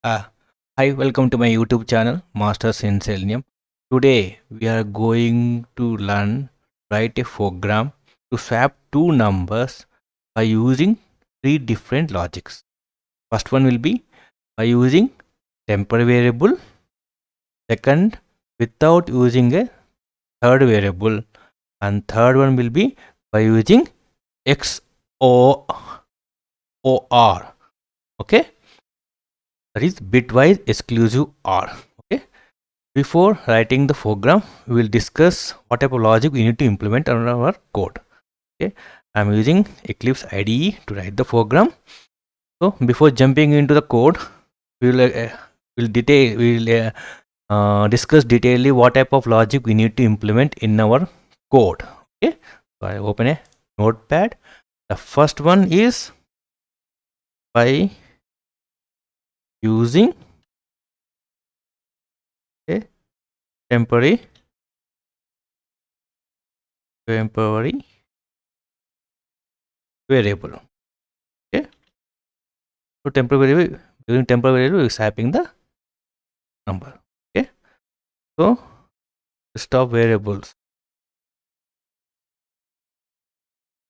Uh, Hi, welcome to my YouTube channel, Masters in Selenium. Today we are going to learn write a program to swap two numbers by using three different logics. First one will be by using temporary variable. Second, without using a third variable, and third one will be by using XOR. Okay, that is bitwise exclusive OR. Okay. Before writing the program, we will discuss what type of logic we need to implement on our code. Okay, I'm using Eclipse IDE to write the program. So before jumping into the code, we will discuss detailedly what type of logic we need to implement in our code. Okay, so I open a notepad. The first one is by using a temporary variable. Okay, so using temporary variable is swapping the number. Okay, so list of variables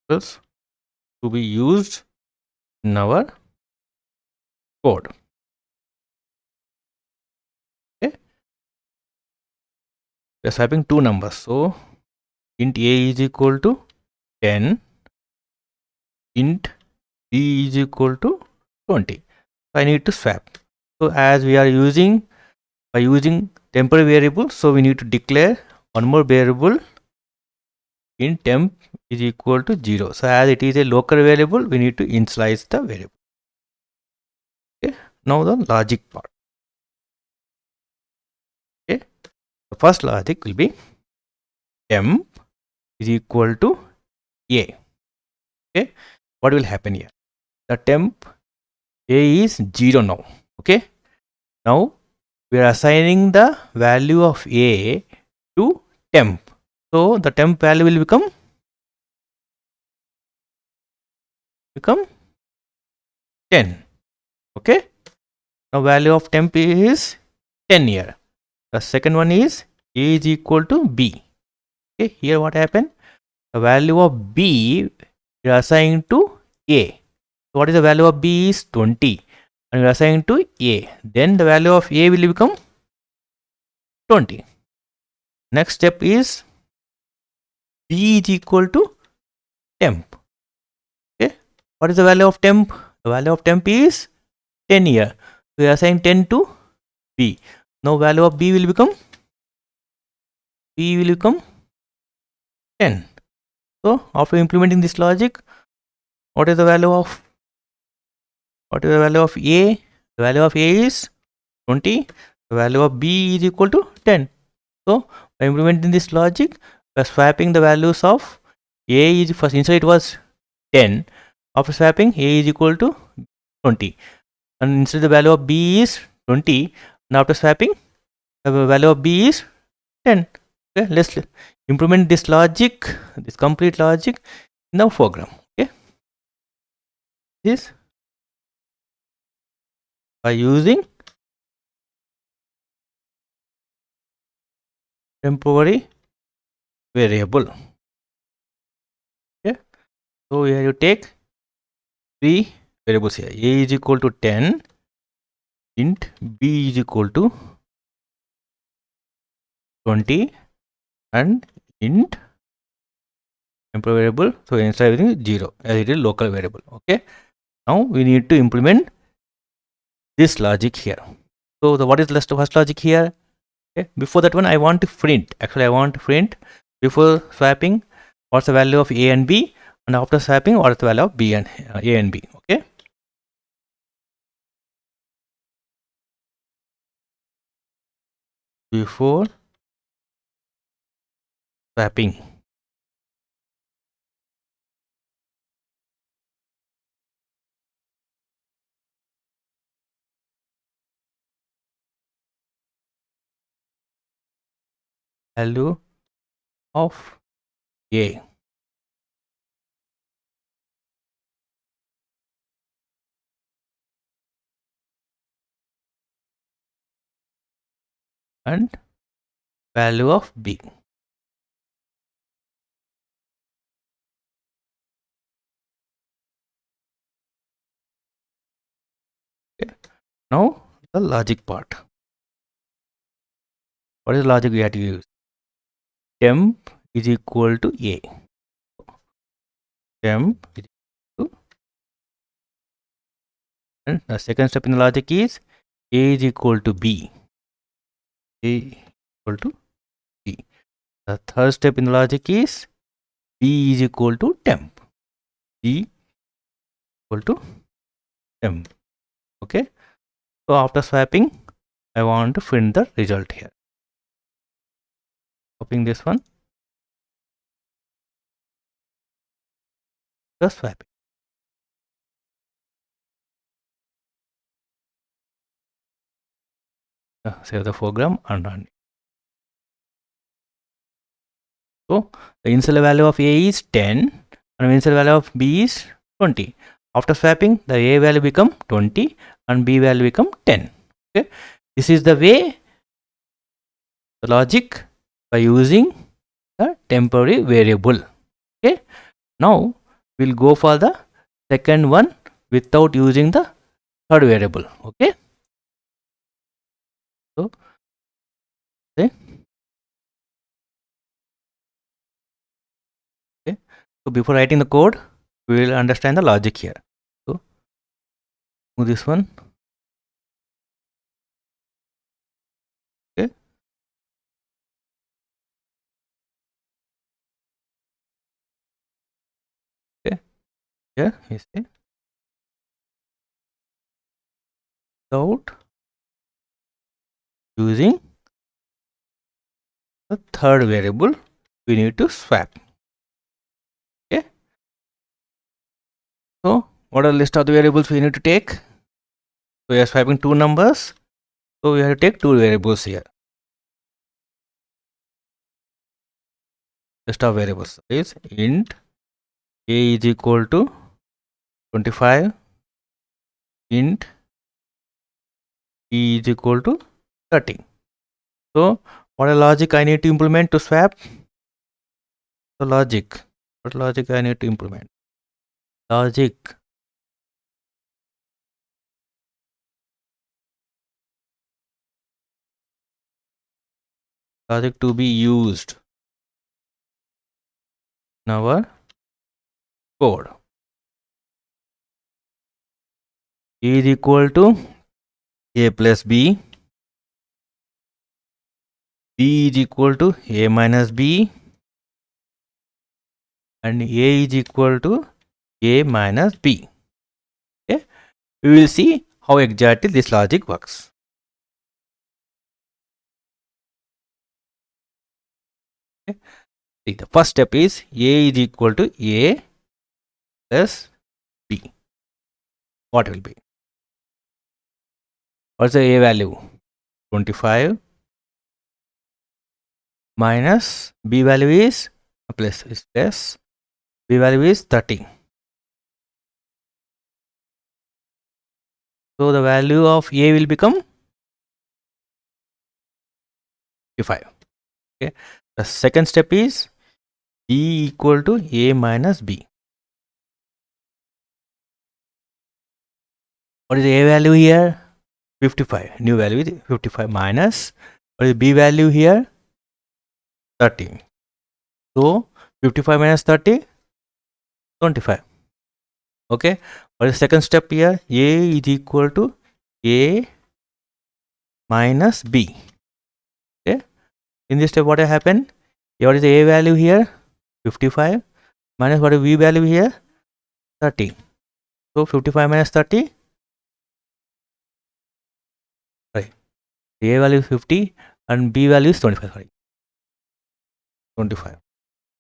to be used in our code. Okay, we are swapping two numbers, so int a is equal to 10, int b is equal to 20. So I need to swap. So as we are using by using temporary variable, so we need to declare one more variable in temp is equal to 0. So as it is a local variable, we need to initialize the variable. Okay, now the logic part. Okay, the first logic will be temp is equal to a. Okay, what will happen here? The temp a is 0 now. Okay, now we are assigning the value of a to temp. So the temp value will become 10. Okay, now value of temp is 10 here. The second one is a is equal to b. Okay, here what happened? The value of b we are assigning to a. So what is the value of b is 20, and we are assigning to a. Then the value of a will become 20. Next step is b is equal to temp. Okay, what is the value of temp? The value of temp is 10 here. We are assigning 10 to b. Now value of b will become 10. So after implementing this logic, what is the value of a? The value of a is 20. The value of b is equal to 10. So by implementing this logic, by swapping the values of a is first inside it was 10. After swapping, a is equal to 20, and instead the value of b is 20. Now after swapping, the value of b is 10. Okay, let's implement this logic, this complete logic in the program. Okay, this by using temporary variable. Okay, so here you take three variables here. A is equal to 10, int b is equal to 20, and int temporary variable. So inside everything is 0 as it is local variable. Okay, now we need to implement this logic here. So the what is the first logic here? Okay, before that one I want to print. Actually I want to print before swapping what's the value of a and b, and after swapping what is the value of b and a and b. Okay, before swapping value of a. and value of B. Okay. Now the logic part. What is the logic we have to use? Temp is equal to A. Temp is equal to, and the second step in the logic is A is equal to B. A equal to B. The third step in the logic is B is equal to temp. B equal to temp. Okay. So after swapping, I want to print the result here. Copying this one. The swapping. Save the program and run it. So the initial value of A is 10 and the initial value of B is 20. After swapping, the A value become 20 and B value become 10. Okay, this is the way, the logic by using the temporary variable. Okay, now we'll go for the second one without using the third variable. Okay, so okay. So before writing the code, we will understand the logic here. So move this one. Okay. Okay. Here you see, without using the third variable, we need to swap. Okay. So what are the list of the variables we need to take? So we are swapping two numbers, so we have to take two variables here. List of variables is int A is equal to 25, int B is equal to 30. So what a logic I need to implement to swap? The logic. What logic I need to implement? Logic to be used in our code. A is equal to A plus B, B is equal to A minus B, and A is equal to A minus B. Okay, we will see how exactly this logic works. Okay. See, the first step is A is equal to A plus B. What will be? What's the A value? 25 minus B value is plus B value is 30. So the value of A will become 55. Okay. The second step is B equal to A minus B. What is the A value here? 55. New value is 55 minus, what is B value here? 30. So 55 minus 30, 25. Okay. What is the second step here? A is equal to A minus B. Okay. In this step, what will happen? What is the A value here? 55 minus what is B value here? 30. So 55 minus 30. Right. The A value is 50 and B value is 25. Sorry. 25.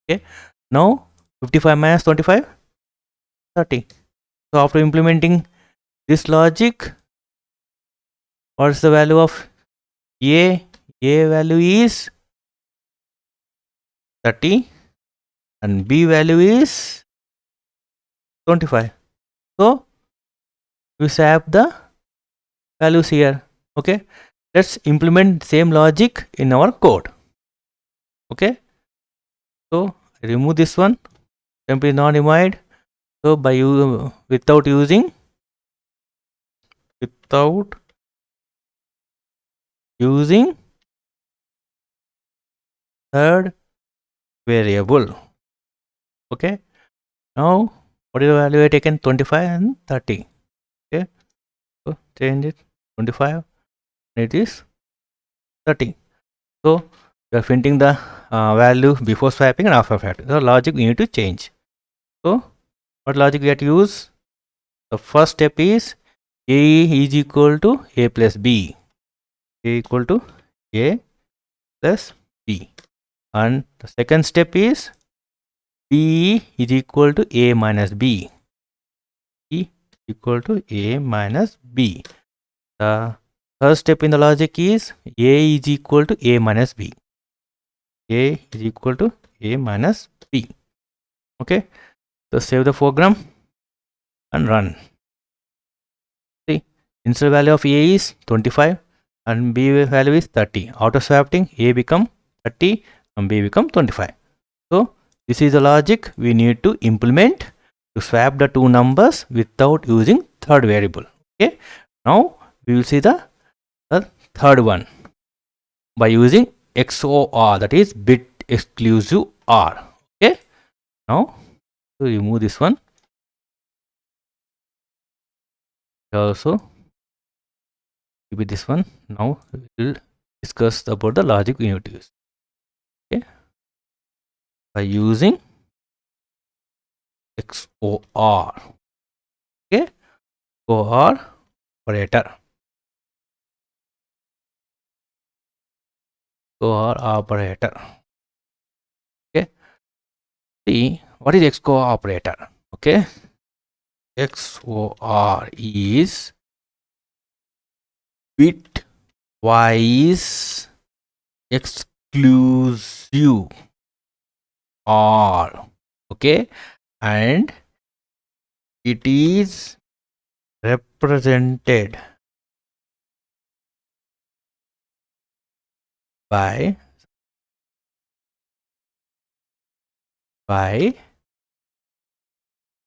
Okay. Now 55 minus 25, 30. So after implementing this logic, what is the value of A? A value is 30 and B value is 25. So we swap the values here. Okay. let's implement same logic in our code. Okay, so remove this one, temp is not defined. So by without using third variable. Okay, now what is the value I taken? 25 and 30. Okay, so change it 25, it is 30. So we are printing the value before swapping and after swapping. So logic we need to change. So what logic we have to use? The first step is A is equal to A plus B. A equal to A plus B. And the second step is B is equal to A minus B. B equal to A minus B. The third step in the logic is A is equal to A minus B. A is equal to A minus B. Okay, so save the program and run. See, initial value of A is 25 and B value is 30. Auto swapping, A become 30 and B become 25. So this is the logic we need to implement to swap the two numbers without using third variable. Okay, now we will see the third one by using XOR, that is bit exclusive OR. Okay, now to remove this one, also give it this one. Now we will discuss about the logic we need to use. Okay, by using XOR. Okay, OR operator. OR operator. Okay, see what is XOR operator. Okay, XOR is bitwise exclusive OR. Okay, and it is represented by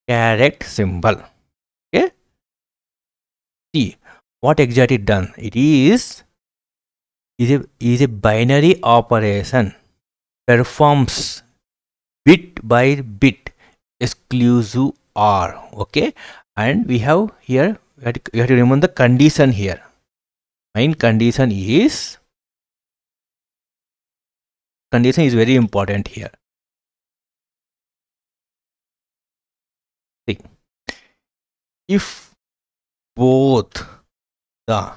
caret symbol. Okay, see what exactly done. It is a binary operation, performs bit by bit exclusive OR. Okay, and we have here, you have to remember the condition here. Main condition is very important here. See, if both the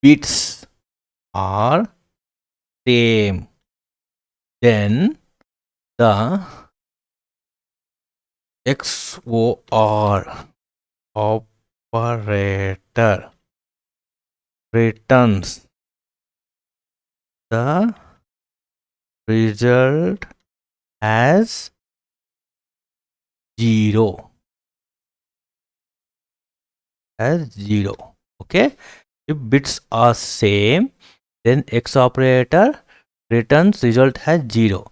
bits are same, then the XOR operator returns the result as 0. Okay, if bits are same, then X operator returns result as 0.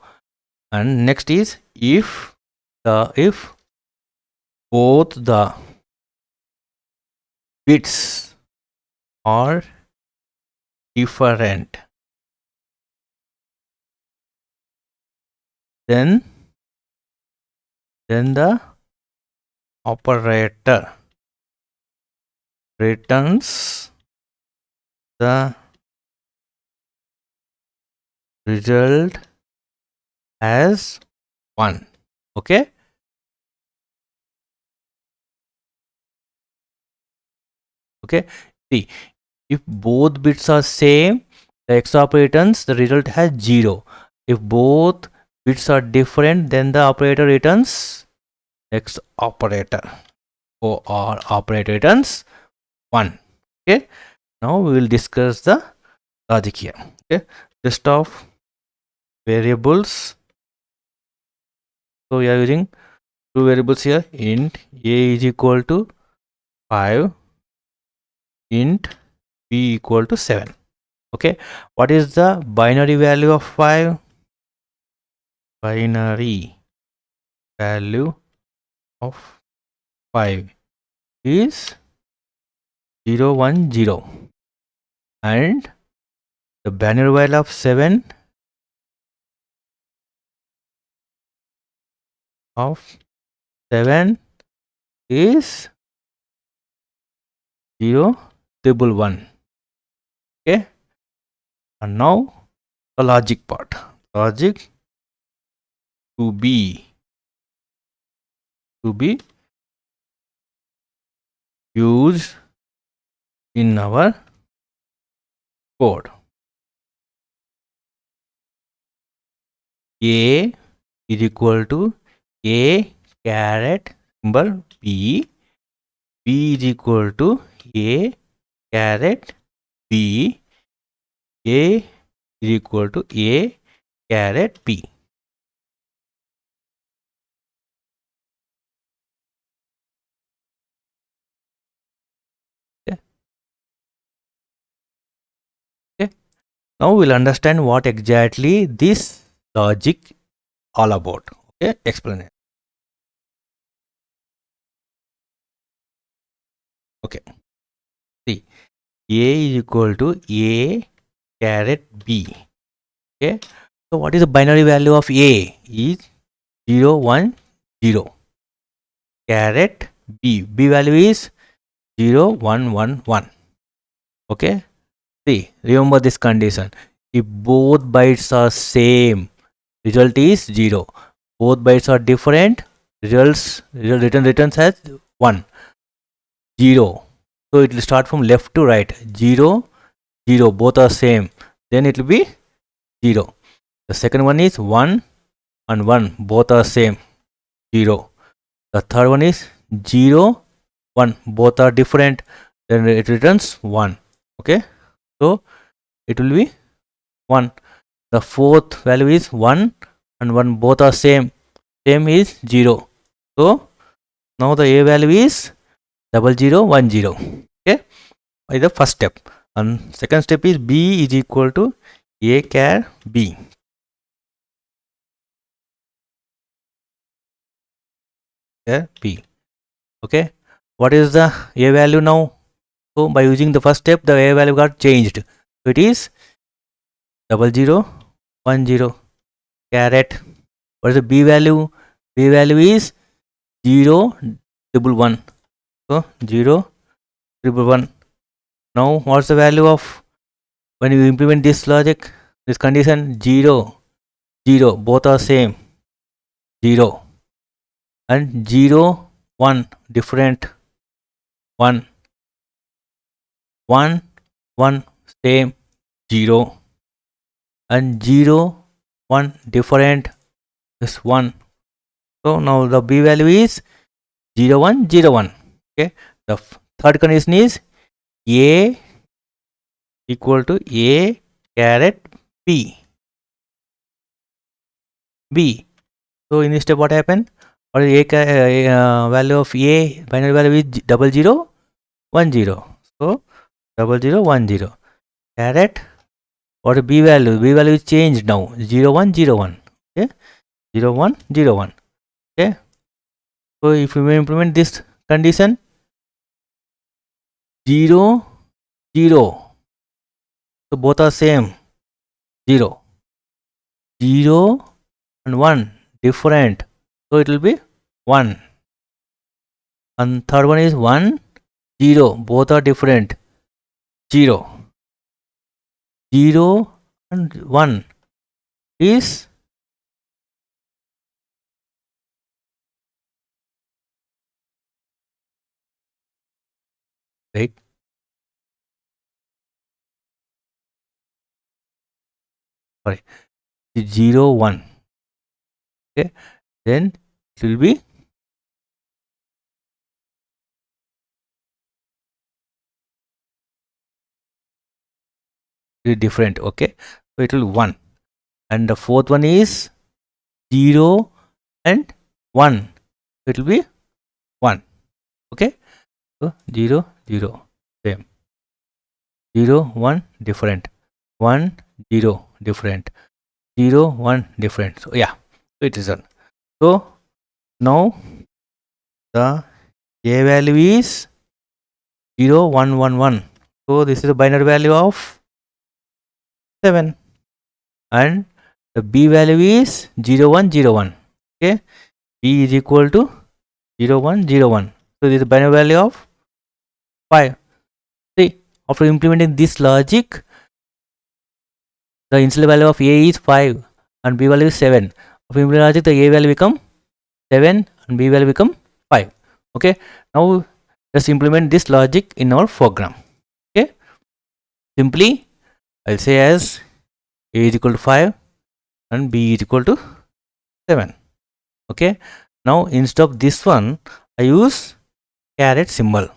And next is if both the bits are different, then the operator returns the result as 1. Okay, see, if both bits are same, the X operator returns the result as 0. If both bits are different, then the operator returns X operator or operator returns 1. Okay, now we will discuss the logic here. Okay, list of variables. So we are using two variables here. Int A is equal to 5, int B equal to 7. Okay, what is the binary value of 5? Binary value of 5 is 0 1 0, and the binary value of 7 is 0 triple 1. Okay, and now the logic part. Logic to be used in our code. A is equal to A caret symbol B. B is equal to A caret B. A is equal to A caret B. Okay. Okay. Now we'll understand what exactly this logic all about. Okay, explain it. Okay, see, A is equal to A caret B. Okay, so what is the binary value of A? Is 0 1 0. Caret B. B value is 0 1 1 1. Okay, see, remember this condition. If both bytes are same, result is 0. Both bytes are different, result returns as 1 0. So it will start from left to right. 0 0, both are same, then it will be 0. The second one is 1 and 1, both are same, 0. The third one is 0 1, both are different, then it returns 1. Okay, so it will be 1. The fourth value is 1 and 1, both are same is 0. So now the A value is 00 10. Okay, by the first step. And second step is B is equal to A char B. Char B. Okay, what is the A value now? So by using the first step, the A value got changed. So it is 00 10 caret. What is the B value? B value is 0 triple 1. So 0 triple 1. Now what's the value of when you implement this logic, this condition? 0 0, both are same, 0, and 0 1 different, 1 1 1 same, 0, and 0 1 different is 1. So now the B value is 0 1 0 1. Okay, the third condition is A equal to A caret B. So in this step, what happened? What is A value of A? Binary value is 00 10. So 00 10 caret. What is B value? B value is changed now, 0 1 0 1. Okay, 0 1 0 1. Okay, so if we implement this condition, 0 0, so both are same, 0 0 and 1 different, so it will be 1. And third one is 1 0, both are different, 0 0 and 1 is right, 0 1. Okay, then it will be different. Okay, so it will 1. And the fourth one is 0 and 1, it will be 1. Okay, so 0 0 same, 0 1 different. 1 0 different, 0 1 different. So yeah, so it is done. So now the a value is 0 1 1 1. So this is a binary value of 7, and the b value is 0 1 0 1. Okay, b is equal to 0 1 0 1. So this is a binary value of 5. See, after implementing this logic, the initial value of a is 5 and b value is 7. After implementing logic, the a value become 7 and b value become 5. Okay, now let's implement this logic in our program. Okay, simply I'll say as a is equal to 5 and b is equal to 7. Okay, now instead of this one, I use caret symbol.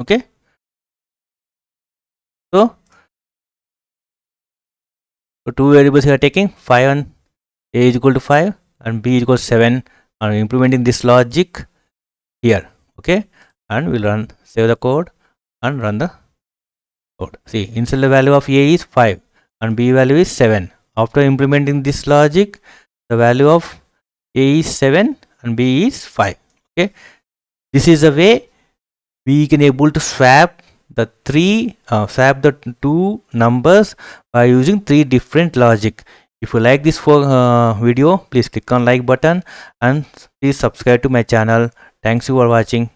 Okay, so two variables we are taking, 5 and a is equal to 5 and b is equal to 7, and implementing this logic here. Okay, and we'll run, save the code and run the code. See, initial value of a is 5 and b value is 7. After implementing this logic, the value of a is 7 and b is 5. Okay, this is the way we can able to swap the two numbers by using three different logic. If you like this video, please click on like button and please subscribe to my channel. Thanks you for watching.